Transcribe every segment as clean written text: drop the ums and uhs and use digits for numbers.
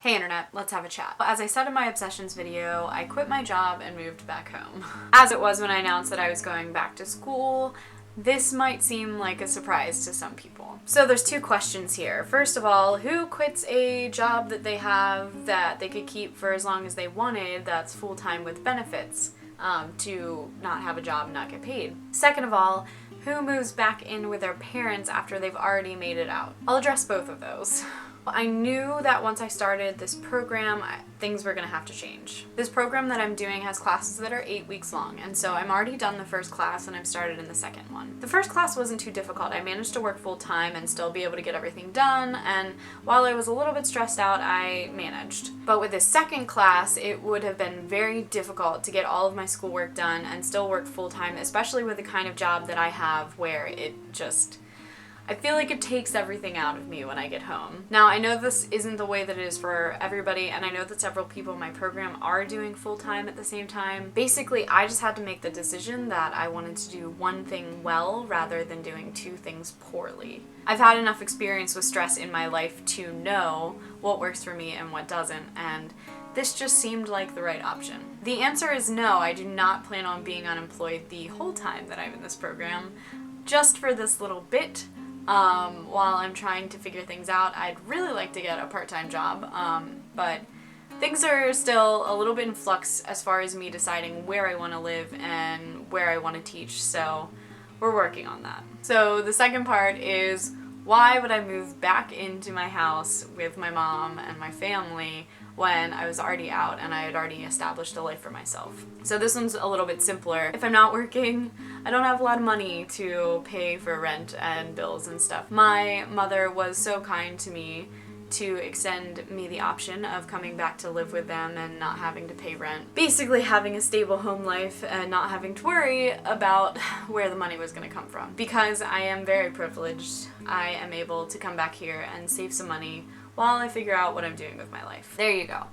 Hey internet, let's have a chat. As I said in my obsessions video, I quit my job and moved back home. As it was when I announced that I was going back to school, this might seem like a surprise to some people. So there's two questions here. First of all, who quits a job that they have that they could keep for as long as they wanted that's full-time with benefits to not have a job and not get paid? Second of all, who moves back in with their parents after they've already made it out? I'll address both of those. I knew that once I started this program, things were gonna have to change. This program that I'm doing has classes that are 8 weeks long, and so I'm already done the first class and I've started in the second one. The first class wasn't too difficult. I managed to work full time and still be able to get everything done, and while I was a little bit stressed out, I managed. But with this second class, it would have been very difficult to get all of my schoolwork done and still work full time, especially with the kind of job that I have where I feel like it takes everything out of me when I get home. Now, I know this isn't the way that it is for everybody, and I know that several people in my program are doing full-time at the same time. Basically, I just had to make the decision that I wanted to do one thing well rather than doing two things poorly. I've had enough experience with stress in my life to know what works for me and what doesn't, and this just seemed like the right option. The answer is no, I do not plan on being unemployed the whole time that I'm in this program. Just for this little bit, while I'm trying to figure things out. I'd really like to get a part-time job, but things are still a little bit in flux as far as me deciding where I want to live and where I want to teach, so we're working on that. So the second part is, why would I move back into my house with my mom and my family when I was already out and I had already established a life for myself? So this one's a little bit simpler. If I'm not working, I don't have a lot of money to pay for rent and bills and stuff. My mother was so kind to me to extend me the option of coming back to live with them and not having to pay rent. Basically having a stable home life and not having to worry about where the money was going to come from. Because I am very privileged, I am able to come back here and save some money while I figure out what I'm doing with my life. There you go.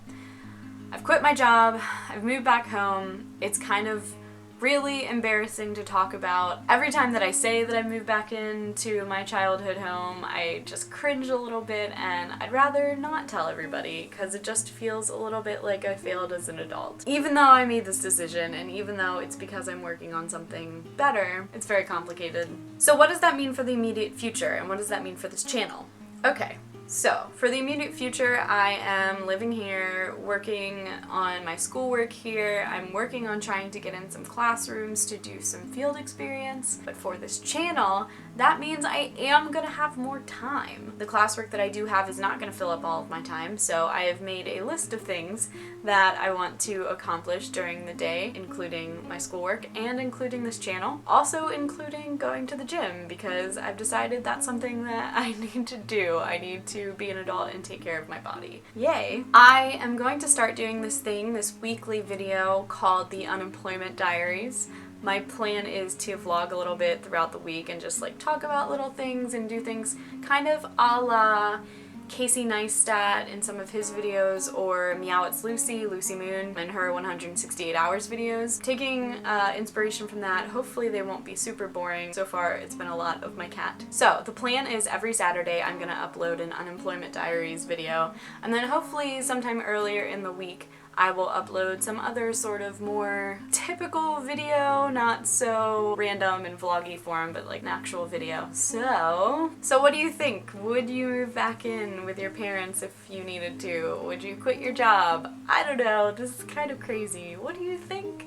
I've quit my job, I've moved back home. It's kind of really embarrassing to talk about. Every time that I say that I moved back into my childhood home, I just cringe a little bit, and I'd rather not tell everybody because it just feels a little bit like I failed as an adult. Even though I made this decision, and even though it's because I'm working on something better, it's very complicated. So what does that mean for the immediate future, and what does that mean for this channel? Okay. So, for the immediate future, I am living here, working on my schoolwork here. I'm working on trying to get in some classrooms to do some field experience. But for this channel, that means I am gonna have more time. The classwork that I do have is not gonna fill up all of my time, so I have made a list of things that I want to accomplish during the day, including my schoolwork and including this channel. Also including going to the gym, because I've decided that's something that I need to do. I need to be an adult and take care of my body. Yay! I am going to start doing this weekly video called the Unemployment Diaries. My plan is to vlog a little bit throughout the week and just like talk about little things and do things kind of a la Casey Neistat in some of his videos, or Meow It's Lucy, Lucy Moon, in her 168 hours videos. Taking inspiration from that, hopefully they won't be super boring. So far it's been a lot of my cat. So the plan is every Saturday I'm gonna upload an Unemployment Diaries video, and then hopefully sometime earlier in the week I will upload some other sort of more typical video, not so random and vloggy form, but like an actual video. So what do you think? Would you move back in with your parents if you needed to? Would you quit your job? I don't know, this is kind of crazy. What do you think?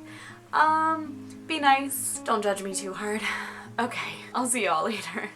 Be nice. Don't judge me too hard. Okay, I'll see y'all later.